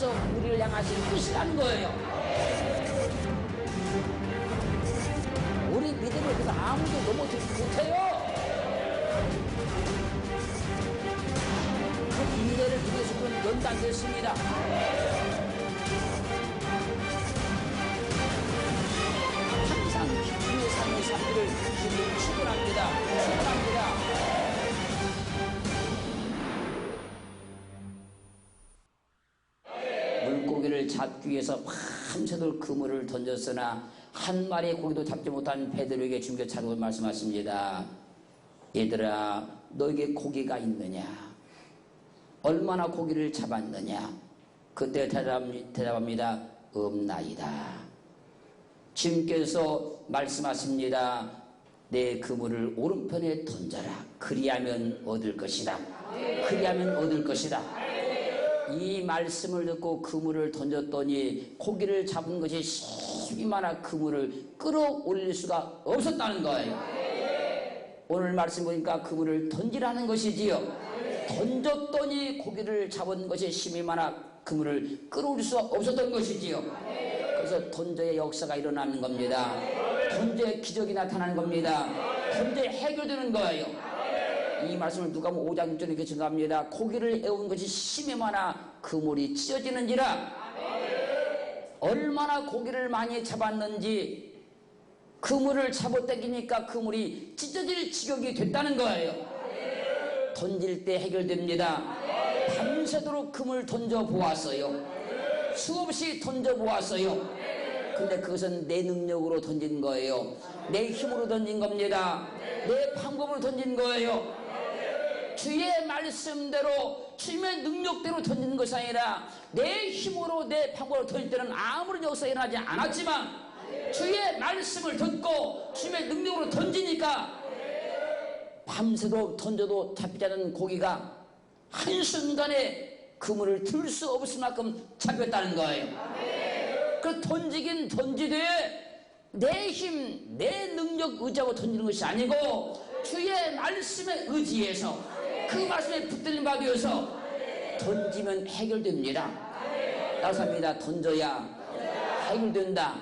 주께서 우리를 향하신 뜻이라는 거예요. 우리 믿음을 그래서 아무도 넘어뜨리지 못해요. 그 인내를 통해서 그런 연단됐습니다. 항상 기쁨의 삶의 삶들을 주님을 축원합니다. 물고기를 잡기 위해서 밤새도록 그물을 던졌으나 한 마리의 고기도 잡지 못한 베드로에게 주님께서 자꾸 말씀하십니다. 얘들아, 너에게 고기가 있느냐? 얼마나 고기를 잡았느냐? 그때 대답합니다. 없나이다. 주님께서 말씀하십니다. 내 그물을 오른편에 던져라. 그리하면 얻을 것이다. 그리하면 얻을 것이다. 이 말씀을 듣고 그물을 던졌더니 고기를 잡은 것이 힘이 많아 그물을 끌어올릴 수가 없었다는 거예요. 오늘 말씀 보니까 그물을 던지라는 것이지요. 던졌더니 고기를 잡은 것이 힘이 많아 그물을 끌어올릴 수가 없었던 것이지요. 그래서 던져의 역사가 일어나는 겁니다. 던져의 기적이 나타나는 겁니다. 던져의 해결되는 거예요. 이 말씀을 누가복음 5장 6절에 이렇게 증가합니다. 고기를 애운 것이 힘이 많아 그물이 찢어지는지라. 얼마나 고기를 많이 잡았는지 그물을 잡아당기니까 그물이 찢어질 지경이 됐다는 거예요. 던질 때 해결됩니다. 밤새도록 그물 던져보았어요. 수없이 던져보았어요. 근데 그것은 내 능력으로 던진 거예요. 내 힘으로 던진 겁니다. 내 방법으로 던진 거예요. 주의 말씀대로 주님의 능력대로 던지는 것이 아니라 내 힘으로 내 방법으로 던질 때는 아무런 역사가 일어나지 않았지만 주의 말씀을 듣고 주님의 능력으로 던지니까 밤새도 던져도 잡히지 않은 고기가 한순간에 그물을 들 수 없을 만큼 잡혔다는 거예요. 그 던지긴 던지되 내 힘, 내 능력 의지하고 던지는 것이 아니고 주의 말씀에 의지해서 그 말씀에 붙들림 받으셔서 던지면 해결됩니다. 따라합니다. 던져야 해결된다.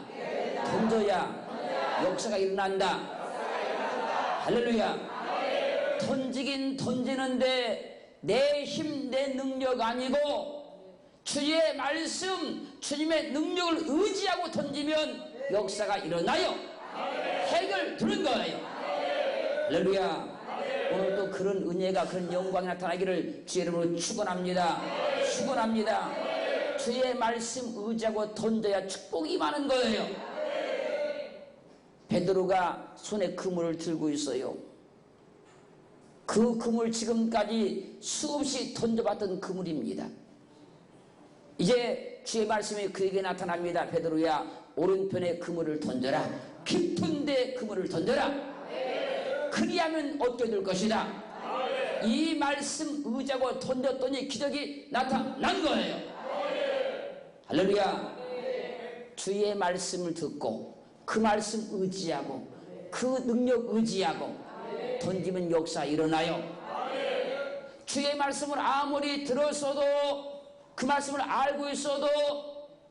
던져야 역사가 일어난다. 할렐루야. 던지긴 던지는데 내 힘, 내 능력 아니고 주의 말씀, 주님의 능력을 의지하고 던지면 역사가 일어나요. 해결되는 거예요. 할렐루야. 오늘도 그런 은혜가, 그런 영광이 나타나기를 주의 이름으로 축원합니다. 축원합니다. 주의 말씀 의지하고 던져야 축복이 많은 거예요. 베드로가 손에 그물을 들고 있어요. 그 그물 지금까지 수없이 던져봤던 그물입니다. 이제 주의 말씀이 그에게 나타납니다. 베드로야, 오른편에 그물을 던져라. 깊은 데 그물을 던져라. 그리하면 얻게 될 것이다. 이 말씀 의지하고 던졌더니 기적이 나타난 거예요. 할렐루야. 주의 말씀을 듣고 그 말씀 의지하고 그 능력 의지하고 던지면 역사 일어나요. 주의 말씀을 아무리 들었어도 그 말씀을 알고 있어도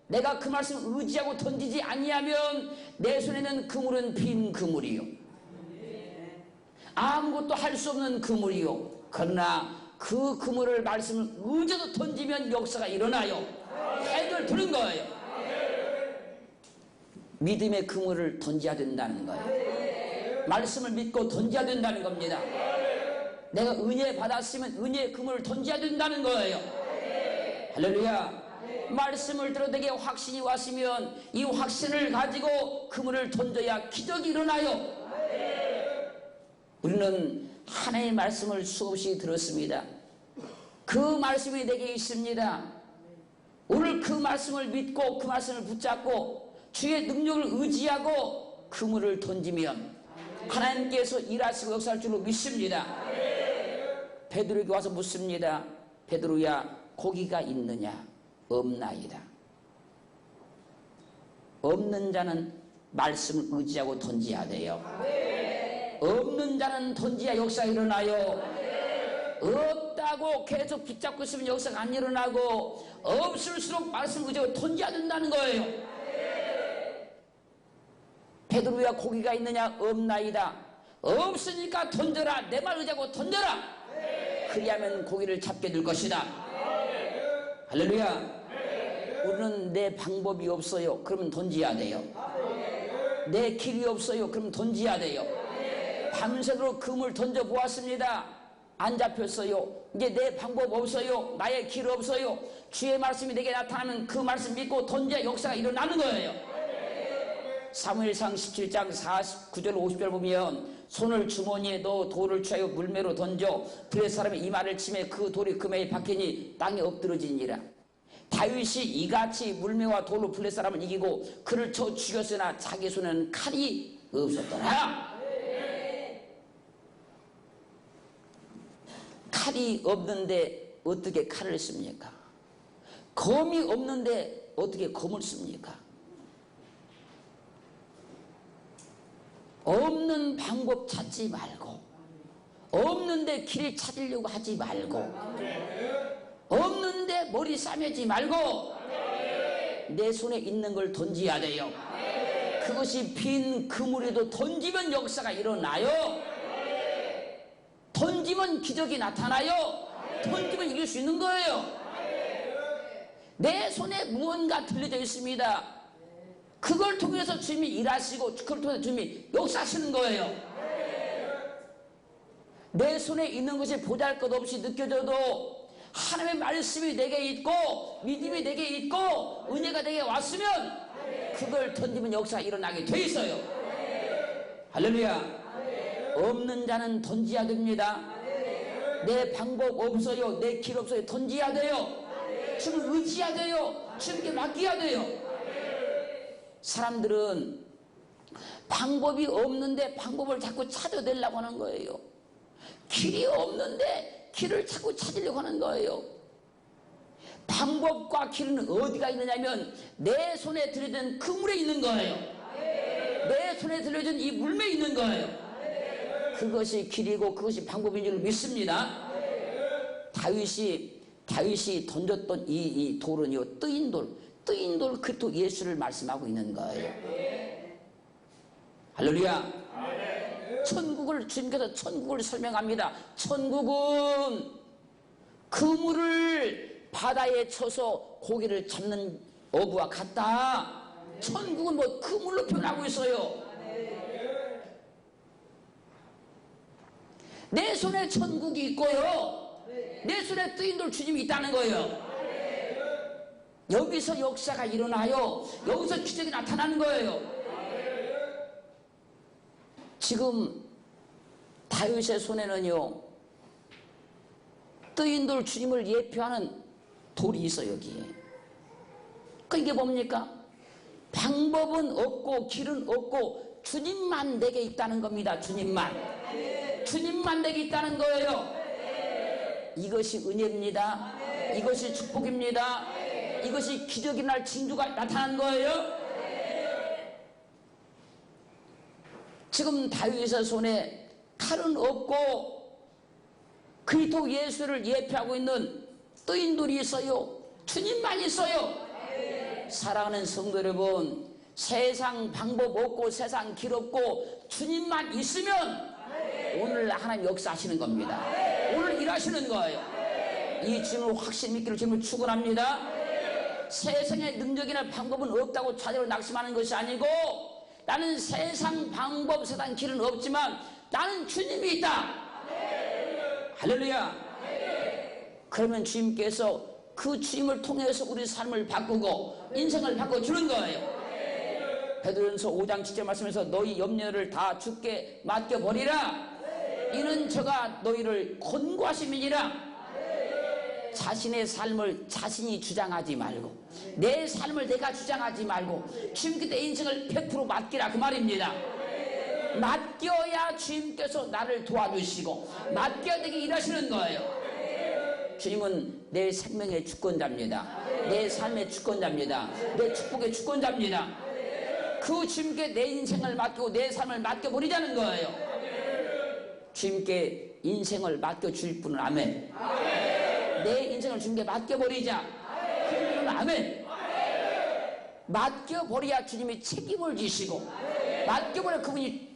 내가 그 말씀을 의지하고 던지지 아니하면 내 손에는 그물은 빈 그물이요. 아무것도 할 수 없는 그물이요. 그러나 그 그물을 말씀을 의지하고 던지면 역사가 일어나요. 해결되는 거예요. 믿음의 그물을 던져야 된다는 거예요. 말씀을 믿고 던져야 된다는 겁니다. 내가 은혜 받았으면 은혜의 그물을 던져야 된다는 거예요. 할렐루야. 말씀을 들어 내게 확신이 왔으면 이 확신을 가지고 그물을 던져야 기적이 일어나요. 우리는 하나님의 말씀을 수없이 들었습니다. 그 말씀이 내게 있습니다. 오늘 그 말씀을 믿고 그 말씀을 붙잡고 주의 능력을 의지하고 그물을 던지면 하나님께서 일하시고 역사할 줄로 믿습니다. 베드로에게 와서 묻습니다. 베드로야, 고기가 있느냐? 없나이다. 없는 자는 말씀을 의지하고 던져야 돼요. 없는 자는 던져야 역사가 일어나요. 없다 일어나고 계속 붙잡고 있으면 역사가 안 일어나고 없을수록 말씀을 그저 던져야 된다는 거예요. 베드로야 고기가 있느냐? 없나이다. 없으니까 던져라. 내 말 의지하고 던져라. 그리하면 고기를 잡게 될 것이다. 할렐루야. 우리는 내 방법이 없어요. 그러면 던져야 돼요. 내 길이 없어요. 그러면 던져야 돼요. 밤새도록 금을 던져보았습니다. 안 잡혔어요. 이제 내 방법 없어요. 나의 길 없어요. 주의 말씀이 내게 나타나면 그 말씀 믿고 던져야 역사가 일어나는 거예요. 사무엘상 17장 49절 50절 보면 손을 주머니에 넣어 돌을 취하여 물매로 던져 블레셋 사람의 이마를 치매 그 돌이 금에 박히니 땅에 엎드러지니라. 다윗이 이같이 물매와 돌로 블레셋 사람을 이기고 그를 쳐 죽였으나 자기 손에는 칼이 없었더라. 칼이 없는데 어떻게 칼을 씁니까? 검이 없는데 어떻게 검을 씁니까? 없는 방법 찾지 말고, 없는데 길을 찾으려고 하지 말고, 없는데 머리 싸매지 말고 내 손에 있는 걸 던져야 돼요. 그것이 빈 그물에도 던지면 역사가 일어나요. 던지면 기적이 나타나요. 던지면 이길 수 있는 거예요. 내 손에 무언가 들려져 있습니다. 그걸 통해서 주님이 일하시고 그걸 통해서 주님이 역사하시는 거예요. 내 손에 있는 것이 보잘것없이 느껴져도 하나님의 말씀이 내게 있고 믿음이 내게 있고 은혜가 내게 왔으면 그걸 던지면 역사가 일어나게 돼 있어요. 할렐루야. 없는 자는 던져야 됩니다. 내 방법 없어요. 내 길 없어요. 던져야 돼요. 주님을 의지해야 돼요. 주님께 맡겨야 돼요. 사람들은 방법이 없는데 방법을 자꾸 찾아내려고 하는 거예요. 길이 없는데 길을 자꾸 찾으려고 하는 거예요. 방법과 길은 어디가 있느냐면 내 손에 들려진 그물에 있는 거예요. 내 손에 들려진 이 물매에 있는 거예요. 그것이 길이고 그것이 방법인 줄 믿습니다. 다윗이 던졌던 이 돌은요, 뜨인 돌, 그 또 예수를 말씀하고 있는 거예요. 할렐루야. 주님께서 천국을 설명합니다. 천국은 그물을 바다에 쳐서 고기를 잡는 어부와 같다. 천국은 뭐 그물로 표현하고 있어요. 내 손에 천국이 있고요. 내 손에 뜨인 돌 주님이 있다는 거예요. 여기서 역사가 일어나요. 여기서 기적이 나타나는 거예요. 지금 다윗의 손에는요, 뜨인 돌 주님을 예표하는 돌이 있어요. 여기에. 이게 뭡니까? 방법은 없고 길은 없고 주님만 내게 있다는 겁니다. 주님만 내게 있다는 거예요. 이것이 은혜입니다. 이것이 축복입니다. 이것이 기적이 날 징조가 나타난 거예요. 지금 다윗의 손에 칼은 없고 그리스도 예수를 예표하고 있는 뜨인 돌이 있어요. 주님만 있어요. 사랑하는 성도 여러분, 세상 방법 없고 세상 길 없고 주님만 있으면 오늘 하나님 역사하시는 겁니다. 오늘 일하시는 거예요. 이 주님을 확실히 믿기를 주님을 축원합니다. 세상의 능력이나 방법은 없다고 좌절로 낙심하는 것이 아니고 나는 세상 방법, 세상 길은 없지만 나는 주님이 있다. 할렐루야. 그러면 주님께서 그 주님을 통해서 우리 삶을 바꾸고 인생을 바꿔주는 거예요. 베드로전서 5장 7절 말씀에서 너희 염려를 다 주께 맡겨버리라. 이는 저가 너희를 권고하심이니라. 자신의 삶을 자신이 주장하지 말고 내 삶을 내가 주장하지 말고 주님께 내 인생을 100% 맡기라 그 말입니다. 맡겨야 주님께서 나를 도와주시고 맡겨야 되게 일하시는 거예요. 주님은 내 생명의 주권자입니다. 내 삶의 주권자입니다. 내 축복의 주권자입니다. 그 주님께 내 인생을 맡기고 내 삶을 맡겨버리자는 거예요. 주님께 인생을 맡겨줄 분은 아멘. 내 인생을 주님께 맡겨버리자. 그분은 아멘. 맡겨버려야 주님이 책임을 지시고, 맡겨버려 그분이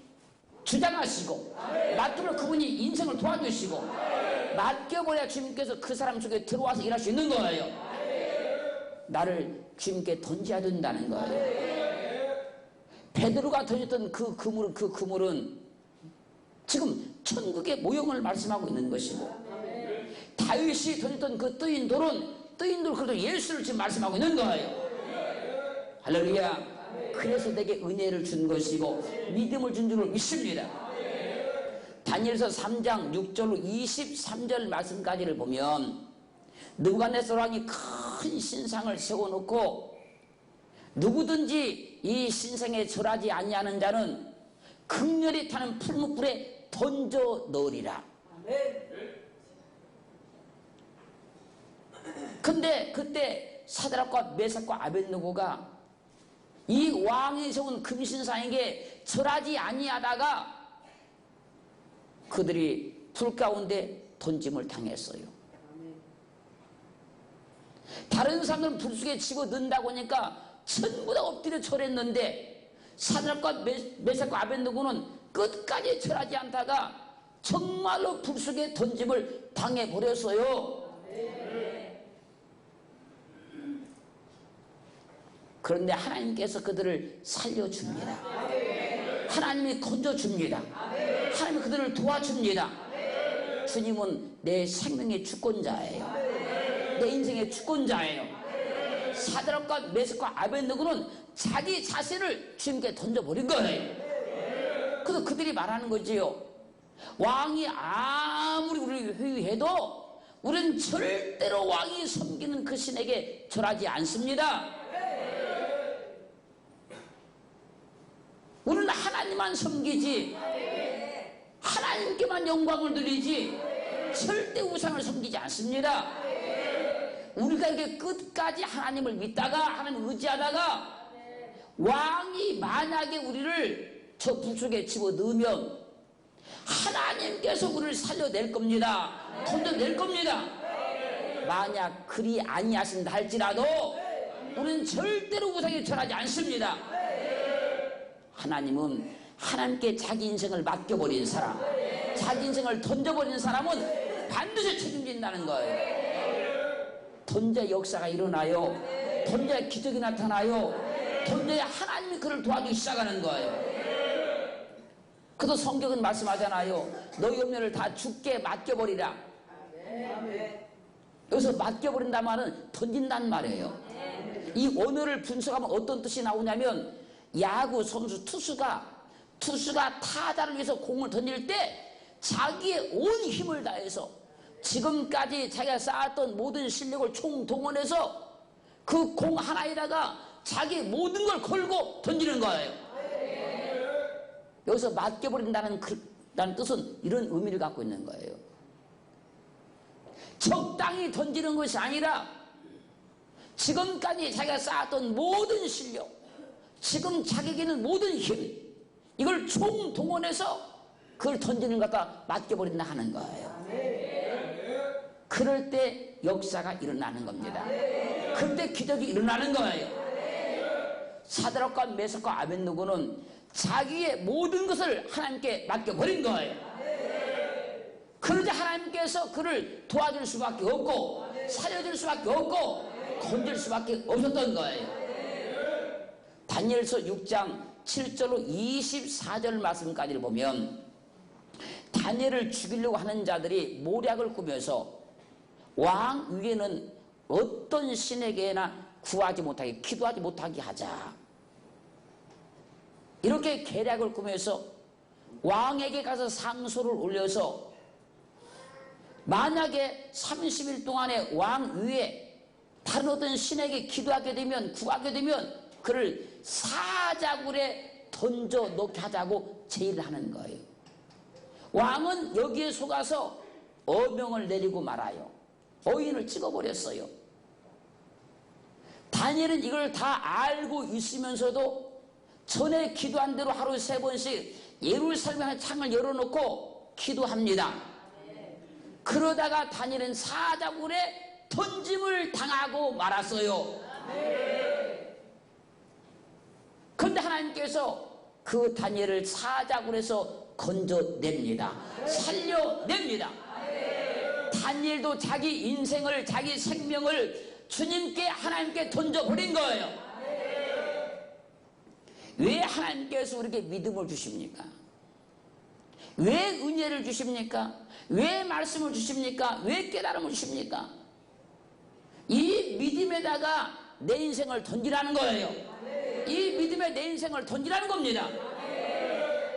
주장하시고, 맡겨버려 그분이 인생을 도와주시고, 맡겨버려야 주님께서 그 사람 속에 들어와서 일할 수 있는 거예요. 나를 주님께 던져야 된다는 거예요. 베드로가 던졌던 그 그물은 지금 천국의 모형을 말씀하고 있는 것이고, 다윗이 던졌던 그 뜨인 돌은 그래도 예수를 지금 말씀하고 있는 거예요. 할렐루야. 그래서 내게 은혜를 준 것이고 믿음을 준 줄을 믿습니다. 다니엘서 3장 6절로 23절 말씀까지를 보면 느부갓네살 왕이 큰 신상을 세워놓고 누구든지 이 신상에 절하지 아니하는 자는 극렬히 타는 풀무불에 던져 넣으리라. 근데 그때 사드락과 메삭과 아벳느고가 이 왕이 세운 금신상에게 절하지 아니하다가 그들이 불 가운데 던짐을 당했어요. 다른 사람들은 불 속에 집어 넣는다고 하니까 전부 다 엎드려 절했는데 사드락과 메삭과 아벳느고는 끝까지 절하지 않다가 정말로 불 속에 던짐을 당해버렸어요. 그런데 하나님께서 그들을 살려줍니다. 하나님이 건져줍니다. 하나님이 그들을 도와줍니다. 주님은 내 생명의 주권자예요. 내 인생의 주권자예요. 사드락과 메삭과 아벳느고는 자기 자신을 주님께 던져버린 거예요. 그래서 그들이 말하는 거지요. 왕이 아무리 우리를 회유해도 우리는 절대로 왕이 섬기는 그 신에게 절하지 않습니다. 우리는 하나님만 섬기지, 하나님께만 영광을 드리지 절대 우상을 섬기지 않습니다. 우리가 이렇게 끝까지 하나님을 믿다가 하나님을 의지하다가 왕이 만약에 우리를 저 불 속에 집어넣으면 하나님께서 우리를 살려낼 겁니다. 건져낼 겁니다. 만약 그리 아니하신다 할지라도 우리는 절대로 우상에 절하지 않습니다. 하나님은 하나님께 자기 인생을 맡겨버린 사람, 자기 인생을 던져버린 사람은 반드시 책임진다는 거예요. 던져야 역사가 일어나요. 던져야 기적이 나타나요. 던져야 하나님이 그를 도와주기 시작하는 거예요. 그래서 성경은 말씀하잖아요. 너희 염려를 다 주께 맡겨버리라. 여기서 맡겨버린다는 말은 던진다는 말이에요. 이 언어를 분석하면 어떤 뜻이 나오냐면 야구 선수 투수가 타자를 위해서 공을 던질 때 자기의 온 힘을 다해서 지금까지 자기가 쌓았던 모든 실력을 총동원해서 그 공 하나에다가 자기 모든 걸 걸고 던지는 거예요. 여기서 맡겨버린다는 뜻은 이런 의미를 갖고 있는 거예요. 적당히 던지는 것이 아니라 지금까지 자기가 쌓았던 모든 실력, 지금 자기에게는 모든 힘, 이걸 총동원해서 그걸 던지는 것 갖다 맡겨버린다 하는 거예요. 그럴 때 역사가 일어나는 겁니다. 그럴 때 기적이 일어나는 거예요. 사드락과 메삭과 아벳느고는 자기의 모든 것을 하나님께 맡겨버린 거예요. 그러자 하나님께서 그를 도와줄 수밖에 없고 살려줄 수밖에 없고 건질 수밖에 없었던 거예요. 다니엘서 6장 7절로 24절 말씀까지를 보면 다니엘을 죽이려고 하는 자들이 모략을 꾸며서 왕 위에는 어떤 신에게나 구하지 못하게, 기도하지 못하게 하자, 이렇게 계략을 꾸며서 왕에게 가서 상소를 올려서 만약에 30일 동안에 왕 위에 다른 어떤 신에게 기도하게 되면, 구하게 되면 그를 사자굴에 던져 놓게 하자고 제의를 하는 거예요. 왕은 여기에 속아서 어명을 내리고 말아요. 어인을 찍어버렸어요. 다니엘은 이걸 다 알고 있으면서도 전에 기도한 대로 하루 3번씩 예루살렘의 창을 열어놓고 기도합니다. 그러다가 다니엘은 사자굴에 던짐을 당하고 말았어요. 그런데 하나님께서 그 다니엘을 사자굴에서 건져냅니다. 살려냅니다. 다니엘도 자기 인생을, 자기 생명을 주님께, 하나님께 던져버린 거예요. 왜 하나님께서 우리에게 믿음을 주십니까? 왜 은혜를 주십니까? 왜 말씀을 주십니까? 왜 깨달음을 주십니까? 이 믿음에다가 내 인생을 던지라는 거예요. 이 믿음에 내 인생을 던지라는 겁니다.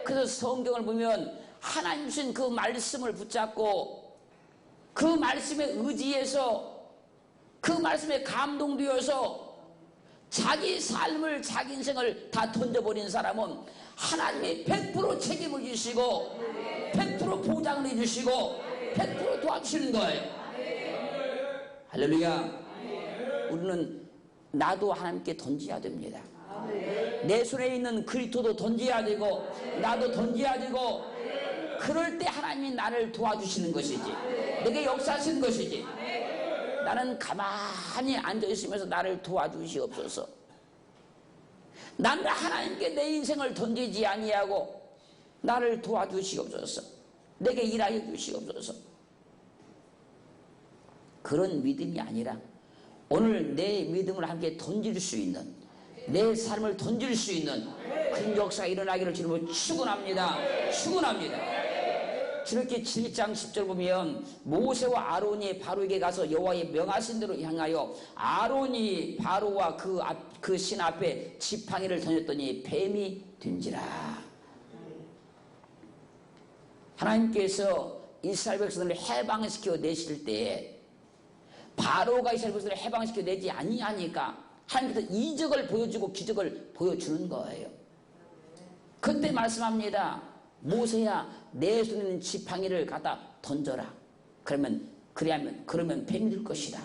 그래서 성경을 보면 하나님 주신 그 말씀을 붙잡고 그 말씀에 의지해서 그 말씀에 감동되어서 자기 삶을, 자기 인생을 다 던져버린 사람은 하나님이 100% 책임을 주시고 100% 보장을 해주시고 100% 도와주시는 거예요. 할렐루야. 우리는 나도 하나님께 던져야 됩니다. 내 손에 있는 그리스도도 던져야 되고 나도 던져야 되고, 그럴 때 하나님이 나를 도와주시는 것이지, 내게 역사하시는 것이지. 나는 가만히 앉아있으면서 나를 도와주시옵소서. 나는 하나님께 내 인생을 던지지 아니하고 나를 도와주시옵소서. 내게 일하여 주시옵소서. 그런 믿음이 아니라 오늘 내 믿음을 함께 던질 수 있는, 내 삶을 던질 수 있는 큰 역사가 일어나기를 주님으로 축원합니다. 축원합니다. 출애굽기 7장 10절 보면 모세와 아론이 바로에게 가서 여호와의 명하신 대로 향하여 아론이 바로와 그 신 앞에 지팡이를 던졌더니 뱀이 된지라. 하나님께서 이스라엘 백성들을 해방시켜 내실 때에 바로가 이스라엘 백성들을 해방시켜 내지 아니하니까 하나님께서 이적을 보여주고 기적을 보여주는 거예요. 그때 말씀합니다. 모세야, 내 손에 있는 지팡이를 갖다 던져라. 그러면 뱀이 될 것이다.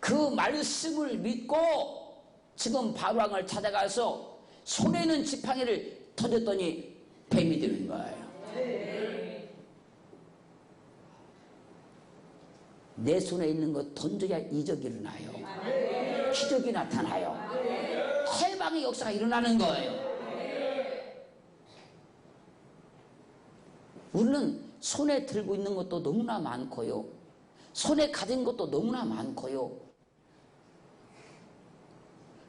그 말씀을 믿고 지금 바로왕을 찾아가서 손에 있는 지팡이를 던졌더니 뱀이 되는 거예요. 내 손에 있는 거 던져야 이적이 일어나요. 기적이 나타나요. 해방의 역사가 일어나는 거예요. 우리는 손에 들고 있는 것도 너무나 많고요. 손에 가진 것도 너무나 많고요.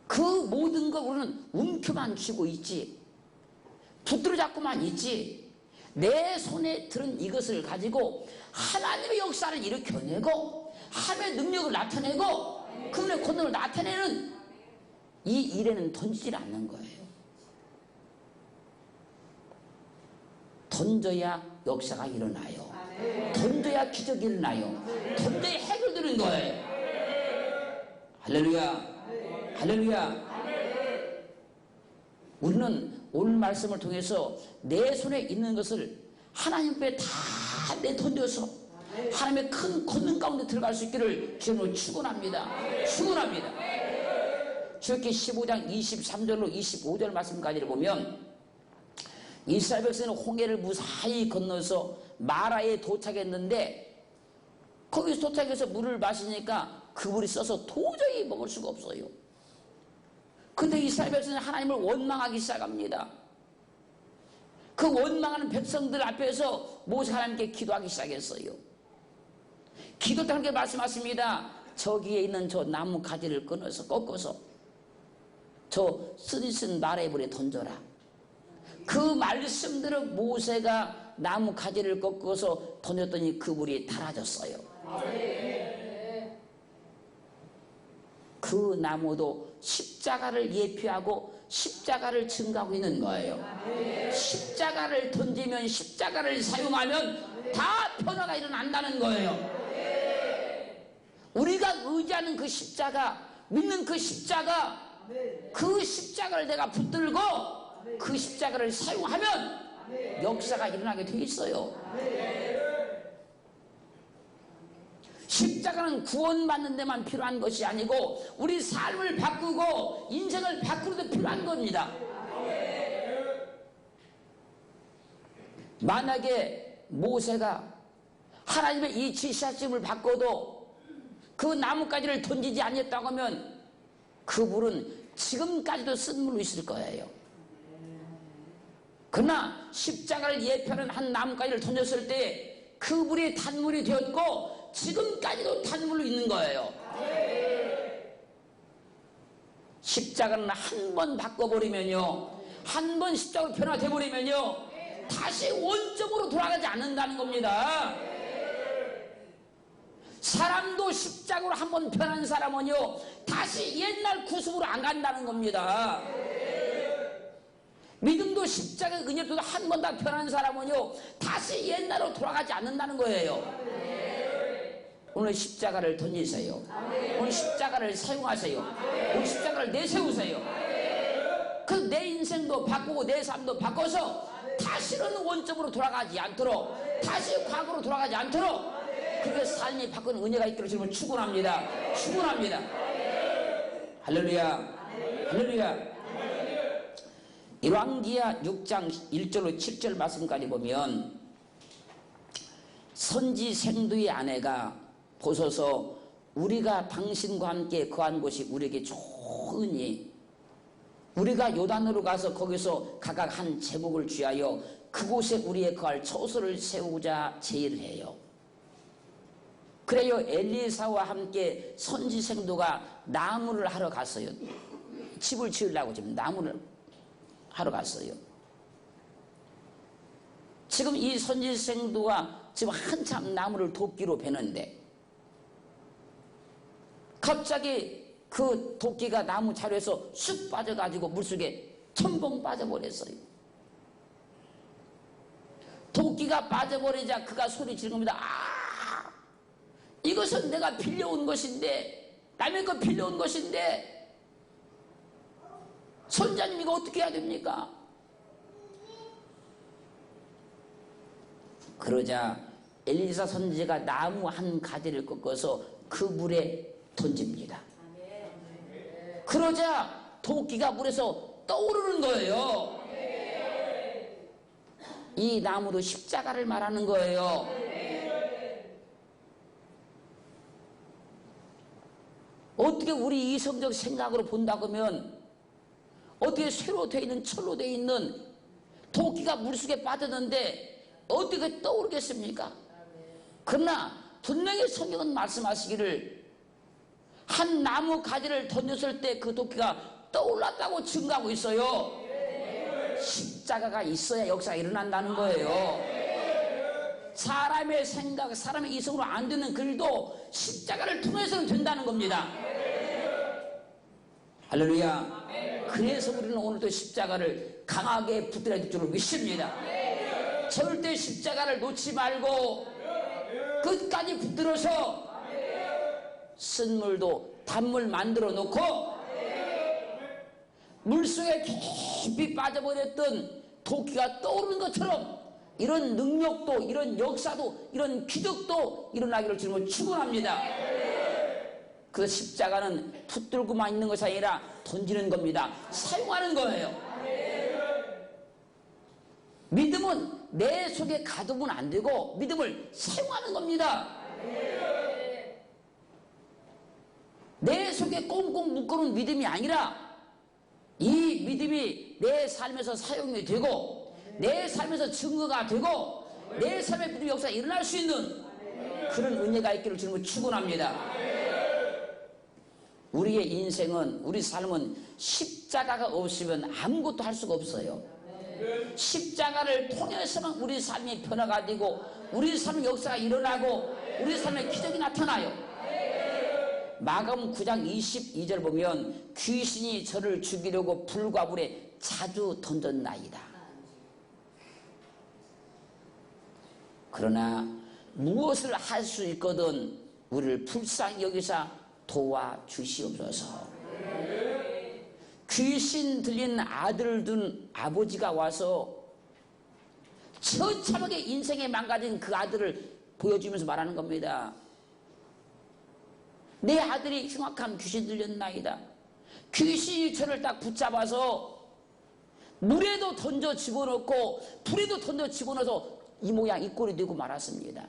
그 모든 걸 우리는 움켜만 쥐고 있지, 붙들어 잡고만 있지. 내 손에 들은 이것을 가지고 하나님의 역사를 일으켜내고 하나님의 능력을 나타내고 그분의 권능을 나타내는 이 일에는 던지질 않는 거예요. 던져야 역사가 일어나요. 던져야 기적이 일어나요. 던져야 해결되는 거예요. 할렐루야. 할렐루야. 우리는 오늘 말씀을 통해서 내 손에 있는 것을 하나님께 다 내던져서 하나님의 큰 권능 가운데 들어갈 수 있기를 주님으로 축원합니다. 축원합니다. 출애굽기 15장 23절로 25절 말씀까지를 보면 이스라엘 백성은 홍해를 무사히 건너서 마라에 도착했는데 거기서 도착해서 물을 마시니까 그 물이 써서 도저히 먹을 수가 없어요. 근데 이스라엘 백성은 하나님을 원망하기 시작합니다. 그 원망하는 백성들 앞에서 모세가 하나님께 기도하기 시작했어요. 기도 때 하나님께 말씀하십니다. 저기에 있는 저 나무 가지를 꺾어서 저 쓰디쓴 마라의 물에 던져라. 그 말씀대로 모세가 나무 가지를 꺾어서 던졌더니 그 물이 달아졌어요. 그 나무도 십자가를 예표하고 십자가를 증가하고 있는 거예요. 십자가를 던지면, 십자가를 사용하면 다 변화가 일어난다는 거예요. 우리가 의지하는 그 십자가, 믿는 그 십자가, 그 십자가를 내가 붙들고 그 십자가를 사용하면 역사가 일어나게 돼 있어요. 십자가는 구원받는 데만 필요한 것이 아니고 우리 삶을 바꾸고 인생을 바꾸는 데 필요한 겁니다. 만약에 모세가 하나님의 이 지시하심을 받고도 그 나뭇가지를 던지지 않았다고 하면 그 물은 지금까지도 쓴 물로 있을 거예요. 그러나 십자가를 예표하는 한 나뭇가지를 던졌을 때 그 물이 단물이 되었고 지금까지도 단물로 있는 거예요. 십자가는 한 번 바꿔버리면요, 한 번 십자가로 변화돼버리면요 다시 원점으로 돌아가지 않는다는 겁니다. 사람도 십자가로 한 번 변한 사람은요 다시 옛날 구습으로 안 간다는 겁니다. 믿음도 십자가 은혜도 한 번 다 변한 사람은요 다시 옛날로 돌아가지 않는다는 거예요. 오늘 십자가를 던지세요. 오늘 십자가를 사용하세요. 오늘 십자가를 내세우세요. 그래서 내 인생도 바꾸고 내 삶도 바꿔서 다시는 원점으로 돌아가지 않도록, 다시 과거로 돌아가지 않도록 그렇게 삶이 바꾸는 은혜가 있기를 주님을 축원합니다. 축원합니다. 할렐루야, 할렐루야. 열왕기하 6장 1절로 7절 말씀까지 보면 선지생도의 아내가 보소서 우리가 당신과 함께 거한 곳이 우리에게 좋으니 우리가 요단으로 가서 거기서 각각 한 제목을 취하여 그곳에 우리의 거할 처소를 세우자 제의를 해요. 그래요. 엘리사와 함께 선지생도가 나무를 하러 갔어요. 집을 지으려고 지금 나무를 하러 갔어요. 지금 이 선지생도가 지금 한참 나무를 도끼로 베는데 갑자기 그 도끼가 나무 자루에서 쑥 빠져가지고 물속에 첨벙 빠져버렸어요. 도끼가 빠져버리자 그가 소리 지른 겁니다. 아! 이것은 내가 빌려온 것인데, 남의 거 빌려온 것인데 선자님 이거 어떻게 해야 됩니까? 그러자 엘리사 선지자가 나무 한 가지를 꺾어서 그 물에 던집니다. 그러자 도끼가 물에서 떠오르는 거예요. 이 나무도 십자가를 말하는 거예요. 어떻게 우리 이성적 생각으로 본다고 하면 어떻게 쇠로 되어 있는, 철로 되어 있는 도끼가 물속에 빠졌는데 어떻게 떠오르겠습니까? 그러나 분명히 성경은 말씀하시기를 한 나무 가지를 던졌을 때 그 도끼가 떠올랐다고 증가하고 있어요. 십자가가 있어야 역사가 일어난다는 거예요. 사람의 생각, 사람의 이성으로 안 되는 그 일도 십자가를 통해서는 된다는 겁니다. 할렐루야. 그래서 우리는 오늘도 십자가를 강하게 붙들어야 될 줄을 믿습니다. 절대 십자가를 놓지 말고 끝까지 붙들어서 쓴물도 단물 만들어 놓고 물속에 깊이 빠져버렸던 도끼가 떠오르는 것처럼 이런 능력도, 이런 역사도, 이런 기적도 일어나기를 주님을 축원합니다. 그 십자가는 붙들고만 있는 것이 아니라 던지는 겁니다. 사용하는 거예요. 믿음은 내 속에 가두면 안 되고 믿음을 사용하는 겁니다. 내 속에 꽁꽁 묶어놓은 믿음이 아니라 이 믿음이 내 삶에서 사용이 되고 내 삶에서 증거가 되고 내 삶의 믿음의 역사가 일어날 수 있는 그런 은혜가 있기를 주님을 축원합니다. 우리의 인생은, 우리 삶은 십자가가 없으면 아무것도 할 수가 없어요. 십자가를 통해서만 우리 삶이 변화가 되고 우리 삶의 역사가 일어나고 우리 삶의 기적이 나타나요. 마가복음 9장 22절 보면 귀신이 저를 죽이려고 불과 불에 자주 던졌나이다. 그러나 무엇을 할 수 있거든 우리를 불쌍히 여기사 도와주시옵소서. 귀신 들린 아들을 둔 아버지가 와서 처참하게 인생에 망가진 그 아들을 보여주면서 말하는 겁니다. 내 아들이 흉악한 귀신 들렸나이다. 귀신이 저를 딱 붙잡아서 물에도 던져 집어넣고 불에도 던져 집어넣어서 이 모양 이 꼴이 되고 말았습니다.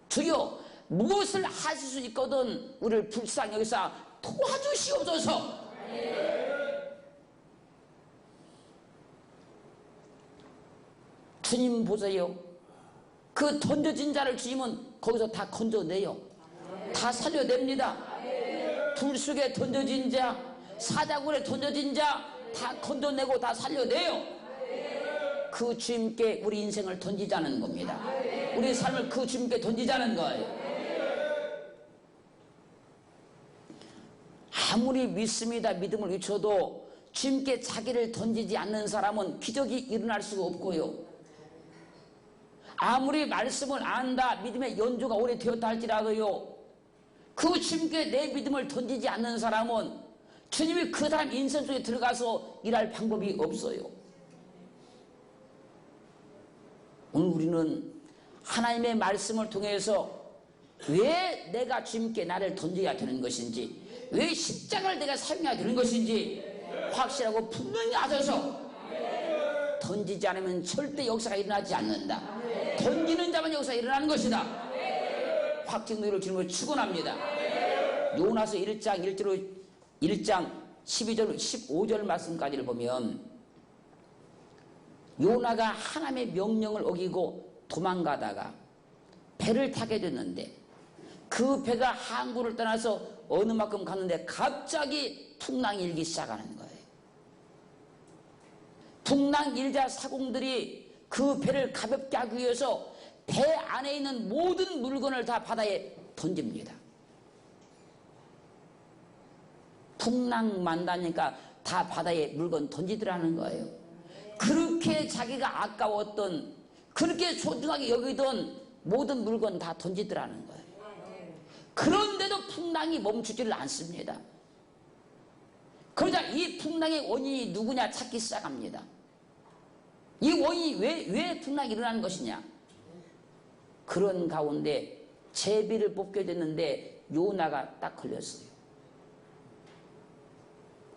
주여 무엇을 하실 수 있거든 우리를 불쌍히 여기서 도와주시옵소서. 주님 보세요. 그 던져진 자를 주님은 거기서 다 건져내요. 다 살려냅니다. 불 속에 던져진 자, 사자굴에 던져진 자 다 건져내고 다 살려내요. 그 주님께 우리 인생을 던지자는 겁니다. 우리 삶을 그 주님께 던지자는 거예요. 아무리 믿습니다 믿음을 외쳐도 주님께 자기를 던지지 않는 사람은 기적이 일어날 수가 없고요. 아무리 말씀을 안다 믿음의 연조가 오래되었다 할지라도요, 그 주님께 내 믿음을 던지지 않는 사람은 주님이 그 사람 인생 속에 들어가서 일할 방법이 없어요. 오늘 우리는 하나님의 말씀을 통해서 왜 내가 주님께 나를 던져야 되는 것인지, 왜 십자가를 내가 사용해야 되는 것인지 확실하고 분명히 아셔서 던지지 않으면 절대 역사가 일어나지 않는다. 던지는 자만 역사가 일어나는 것이다. 확증도를 주님을 축원합니다. 요나서 1장 12절 15절 말씀까지를 보면 요나가 하나님의 명령을 어기고 도망가다가 배를 타게 됐는데 그 배가 항구를 떠나서 어느 만큼 갔는데 갑자기 풍랑이 일기 시작하는 거예요. 풍랑 일자 사공들이 그 배를 가볍게 하기 위해서 배 안에 있는 모든 물건을 다 바다에 던집니다. 풍랑 만다니까 다 바다에 물건 던지더라는 거예요. 그렇게 자기가 아까웠던, 그렇게 소중하게 여기던 모든 물건 다 던지더라는 거예요. 그런데도 풍랑이 멈추지를 않습니다. 그러자 이 풍랑의 원인이 누구냐 찾기 시작합니다. 이 원인이 왜 풍랑이 일어나는 것이냐. 그런 가운데 제비를 뽑게 됐는데 요나가 딱 걸렸어요.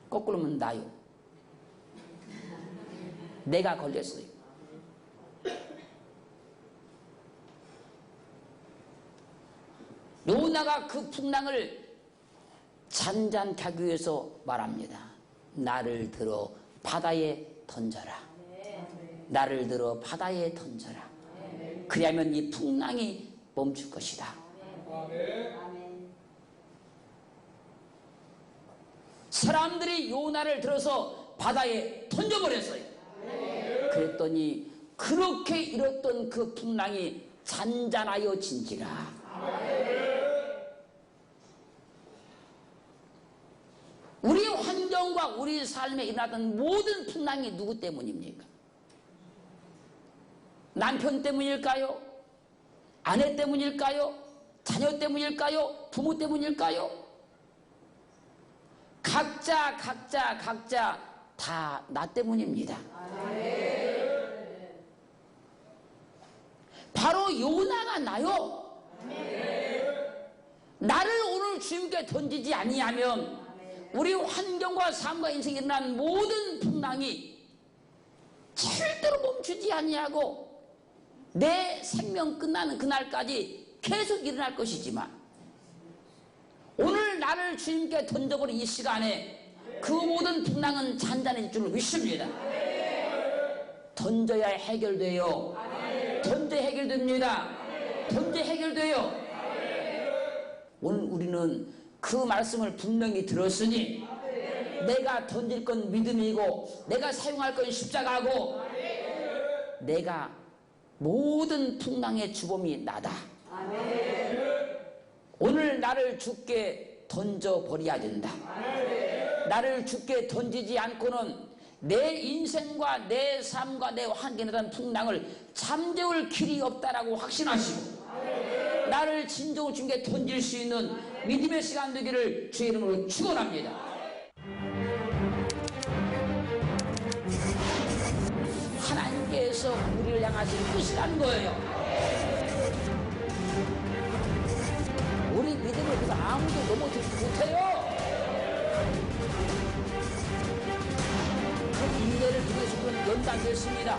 거꾸로 하면 나요. 내가 걸렸어요. 요나가 그 풍랑을 잔잔케 하기 위해서 말합니다. 나를 들어 바다에 던져라. 나를 들어 바다에 던져라. 그리하면 이 풍랑이 멈출 것이다. 사람들이 요나를 들어서 바다에 던져버렸어요. 그랬더니 그렇게 일었던 그 풍랑이 잔잔하여진지라. 우리 환경과 우리 삶에 일어나던 모든 풍랑이 누구 때문입니까? 남편 때문일까요? 아내 때문일까요? 자녀 때문일까요? 부모 때문일까요? 각자 다 나 때문입니다. 바로 요나가 나요. 나를 오늘 주님께 던지지 아니하면 우리 환경과 삶과 인생에 일어난 모든 풍랑이 절대로 멈추지 아니하고 내 생명 끝나는 그날까지 계속 일어날 것이지만, 오늘 나를 주님께 던져버린 이 시간에 그 모든 풍랑은 잔잔해질 줄 믿습니다. 던져야 해결돼요. 던져 해결됩니다. 던져 해결돼요. 오늘 우리는 그 말씀을 분명히 들었으니 내가 던질 건 믿음이고 내가 사용할 건 십자가고 내가 모든 풍랑의 주범이 나다. 오늘 나를 주께 던져버려야 된다. 나를 주께 던지지 않고는 내 인생과 내 삶과 내 환경에 대한 풍랑을 잠재울 길이 없다라고 확신하시고 나를 진정으로 주님께 던질 수 있는 믿음의 시간 되기를 주의 이름으로 축원합니다. 하나님께서 우리를 향하신 뜻이라는 거예요. 우리 믿음을 그래서 아무도 넘어뜨리지 못해요. 그 인내를 통해서 우리는 연단됐습니다.